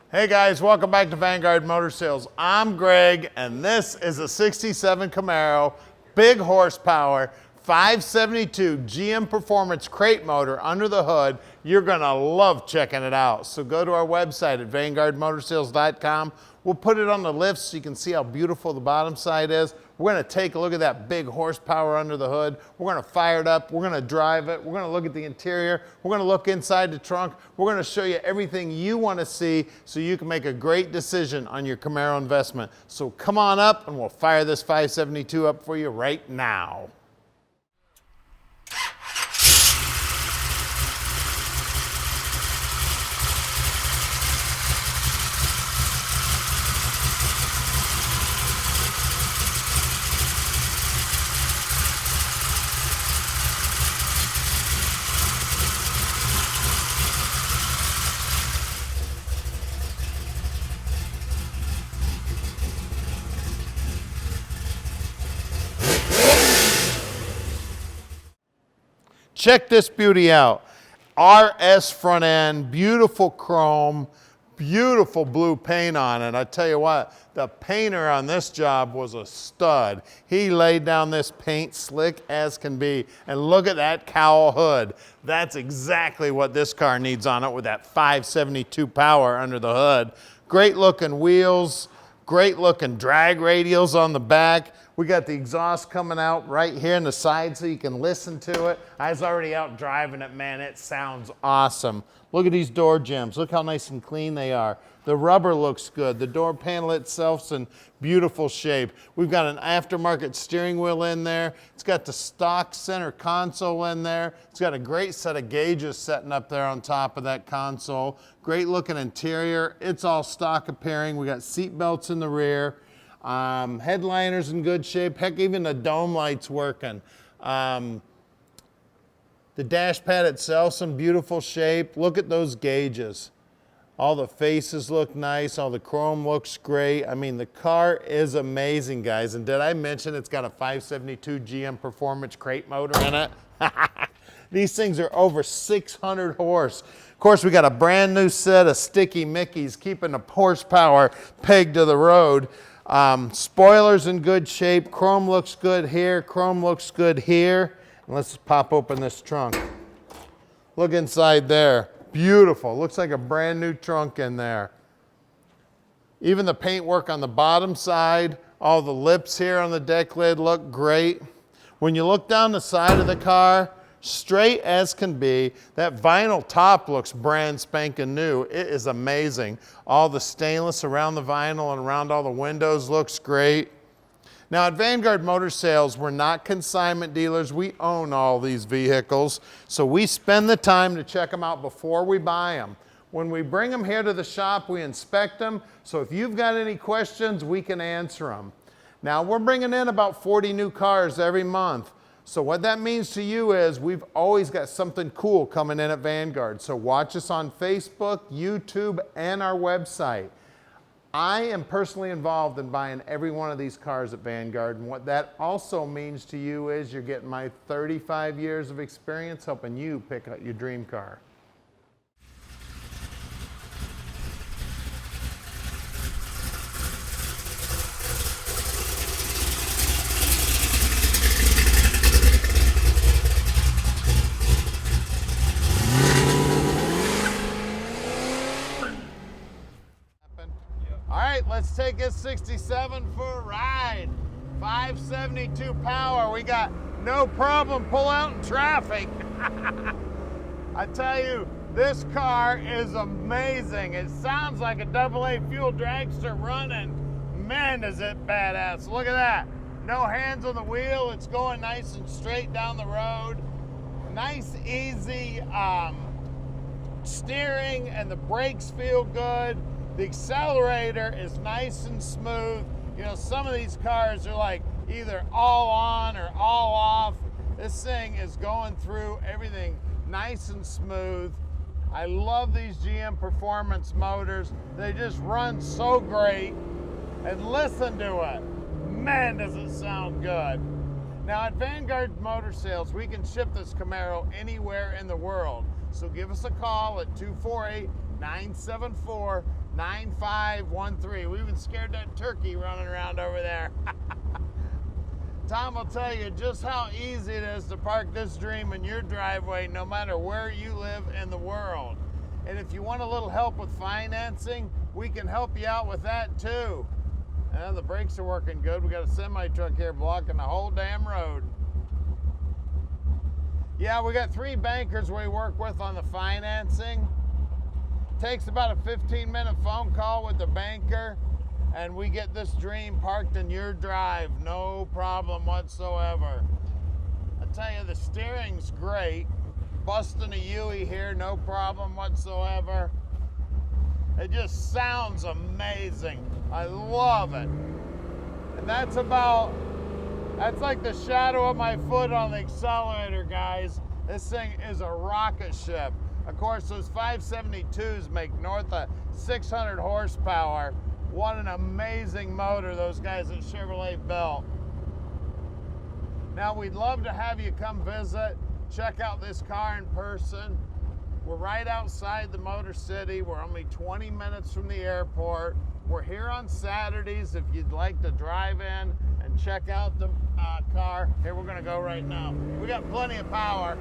Hey guys, welcome back to Vanguard Motor Sales. I'm Greg, and this is a 67 Camaro, big horsepower, 572 GM Performance crate motor under the hood. You're gonna love checking it out. So go to our website at vanguardmotorsales.com. We'll put it on the lift so you can see how beautiful the bottom side is. We're gonna take a look at that big horsepower under the hood. We're gonna fire it up. We're gonna drive it. We're gonna look at the interior. We're gonna look inside the trunk. We're gonna show you everything you wanna see so you can make a great decision on your Camaro investment. So come on up and we'll fire this 572 up for you right now. Check this beauty out. RS front end, beautiful chrome, beautiful blue paint on it. I tell you what, the painter on this job was a stud. He laid down this paint slick as can be. And look at that cowl hood. That's exactly what this car needs on it with that 572 power under the hood. Great looking wheels, great looking drag radials on the back. We got the exhaust coming out right here in the side so you can listen to it. I was already out driving it, man. It sounds awesome. Look at these door jambs. Look how nice and clean they are. The rubber looks good. The door panel itself's in beautiful shape. We've got an aftermarket steering wheel in there. It's got the stock center console in there. It's got a great set of gauges sitting up there on top of that console. Great looking interior. It's all stock appearing. We got seat belts in the rear. Headliner's in good shape. Heck, even the dome light's working. The dash pad itself's in beautiful shape. Look at those gauges. All the faces look nice. All the chrome looks great. I mean, the car is amazing, guys. And did I mention it's got a 572 GM Performance crate motor in it? These things are over 600 horse. Of course, we got a brand new set of sticky Mickeys keeping the horsepower pegged to the road. Spoilers in good shape. Chrome looks good here. Chrome looks good here. And let's pop open this trunk. Look inside there. Beautiful. Looks like a brand new trunk in there. Even the paint work on the bottom side, all the lips here on the deck lid look great. When you look down the side of the car, straight as can be, that vinyl top looks brand spanking new. It is amazing. All the stainless around the vinyl and around all the windows looks great. Now at Vanguard Motor Sales, we're not consignment dealers. We own all these vehicles. So we spend the time to check them out before we buy them. When we bring them here to the shop, we inspect them. So if you've got any questions, we can answer them. Now we're bringing in about 40 new cars every month. So what that means to you is we've always got something cool coming in at Vanguard. So watch us on Facebook, YouTube, and our website. I am personally involved in buying every one of these cars at Vanguard. And what that also means to you is you're getting my 35 years of experience helping you pick out your dream car. All right, let's take this 67 for a ride. 572 power. We got no problem pull out in traffic. I tell you, this car is amazing. It sounds like a AA fuel dragster running. Man, is it badass. Look at that. No hands on the wheel. It's going nice and straight down the road. Nice, easy steering, and the brakes feel good. The accelerator is nice and smooth. You know, some of these cars are like either all on or all off. This thing is going through everything nice and smooth. I love these GM Performance motors. They just run so great. And listen to it. Man, does it sound good. Now at Vanguard Motor Sales, we can ship this Camaro anywhere in the world. So give us a call at 248-974 9513. We even scared that turkey running around over there. Tom will tell you just how easy it is to park this dream in your driveway no matter where you live in the world. And if you want a little help with financing, we can help you out with that too. And the brakes are working good. We got a semi truck here blocking the whole damn road. Yeah, we got 3 bankers we work with on the financing. Takes about a 15-minute phone call with the banker, and we get this dream parked in your drive, no problem whatsoever. I tell you, the steering's great. Busting a Huey here, no problem whatsoever. It just sounds amazing. I love it. And that's like the shadow of my foot on the accelerator, guys. This thing is a rocket ship. Of course, those 572s make north of 600 horsepower. What an amazing motor those guys at Chevrolet built. Now, we'd love to have you come visit, check out this car in person. We're right outside the Motor City. We're only 20 minutes from the airport. We're here on Saturdays if you'd like to drive in and check out the car. Here, we're gonna go right now. We got plenty of power.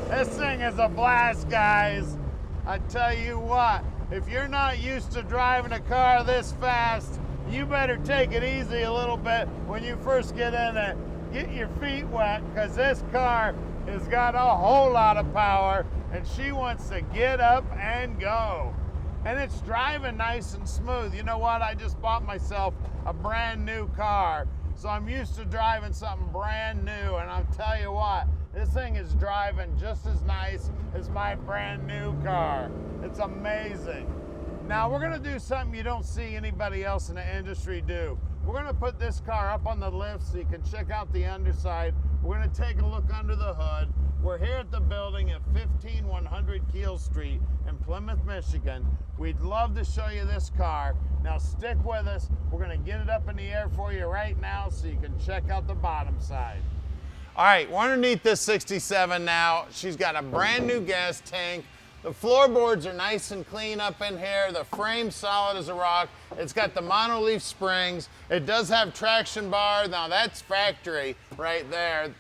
This thing is a blast, guys. I tell you what, if you're not used to driving a car this fast, you better take it easy a little bit when you first get in it. Get your feet wet, because this car has got a whole lot of power, and she wants to get up and go. And it's driving nice and smooth. You know what? I just bought myself a brand new car, so I'm used to driving something brand new, and I'll tell you what, this thing is driving just as nice as my brand new car. It's amazing. Now, we're gonna do something you don't see anybody else in the industry do. We're gonna put this car up on the lift so you can check out the underside. We're gonna take a look under the hood. We're here at the building at 15100 Keel Street in Plymouth, Michigan. We'd love to show you this car. Now stick with us. We're gonna get it up in the air for you right now so you can check out the bottom side. All right, we're underneath this 67 now. She's got a brand new gas tank. The floorboards are nice and clean up in here. The frame's solid as a rock. It's got the monoleaf springs. It does have traction bar. Now that's factory right there.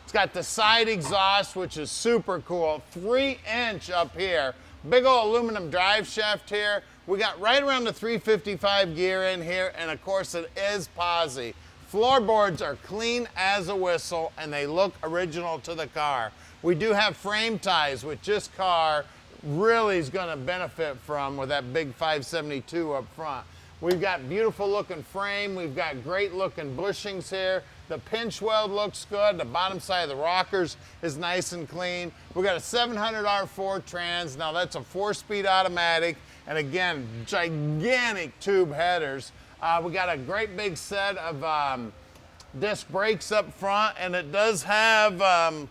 It's got the side exhaust, which is super cool. 3-inch up here. Big old aluminum drive shaft here. We got right around the 355 gear in here, and of course it is posi. Floorboards are clean as a whistle, and they look original to the car. We do have frame ties, which this car really is going to benefit from with that big 572 up front. We've got beautiful looking frame. We've got great looking bushings here. The pinch weld looks good. The bottom side of the rockers is nice and clean. We've got a 700 R4 trans. Now that's a 4-speed automatic. And again, gigantic tube headers. We got a great big set of disc brakes up front, and it does have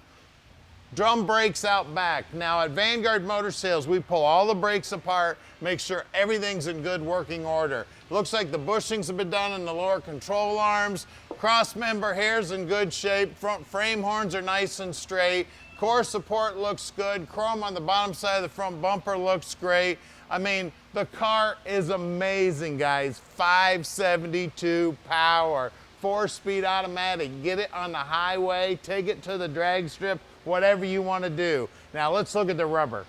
drum brakes out back. Now at Vanguard Motor Sales, we pull all the brakes apart, make sure everything's in good working order. Looks like the bushings have been done in the lower control arms. Cross member hair's in good shape. Front frame horns are nice and straight. Core support looks good. Chrome on the bottom side of the front bumper looks great. I mean, the car is amazing, guys. 572 power, 4-speed automatic. Get it on the highway, take it to the drag strip, whatever you want to do. Now let's look at the rubber.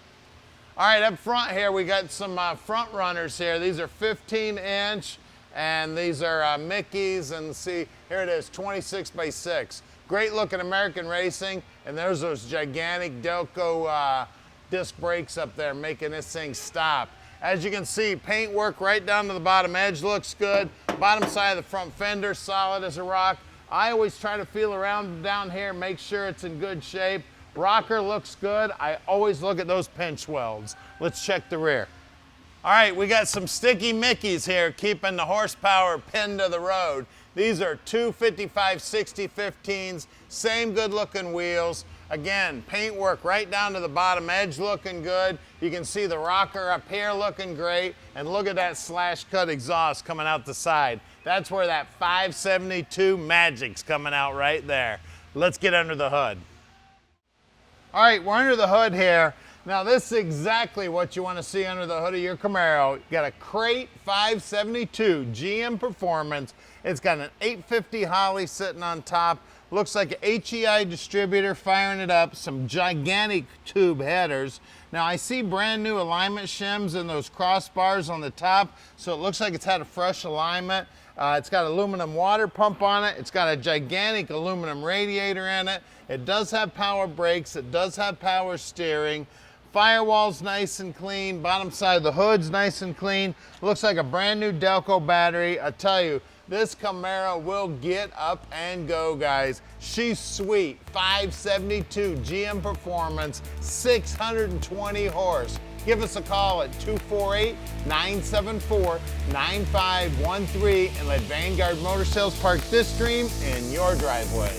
All right, up front here, we got some front runners here. These are 15-inch, and these are Mickey's, and see, here it is, 26x6. Great looking American Racing, and there's those gigantic Delco disc brakes up there making this thing stop. As you can see, paint work right down to the bottom edge looks good. Bottom side of the front fender, solid as a rock. I always try to feel around down here, make sure it's in good shape. Rocker looks good. I always look at those pinch welds. Let's check the rear. All right, we got some sticky Mickeys here keeping the horsepower pinned to the road. These are 255/60 15s, same good looking wheels. Again, paint work right down to the bottom edge looking good. You can see the rocker up here looking great, and look at that slash cut exhaust coming out the side. That's where that 572 magic's coming out right there. Let's get under the hood. All right, we're under the hood here. Now this is exactly what you want to see under the hood of your Camaro. You got a crate 572 GM Performance. It's got an 850 Holley sitting on top. Looks like an HEI distributor firing it up, some gigantic tube headers. Now I see brand new alignment shims and those crossbars on the top, so it looks like it's had a fresh alignment. It's got aluminum water pump on it. It's got a gigantic aluminum radiator in it. It does have power brakes. It does have power steering. Firewall's nice and clean. Bottom side of the hood's nice and clean. Looks like a brand new Delco battery. I tell you, this Camaro will get up and go, guys. She's sweet. 572 GM Performance, 620 horse. Give us a call at 248-974-9513 and let Vanguard Motor Sales park this dream in your driveway.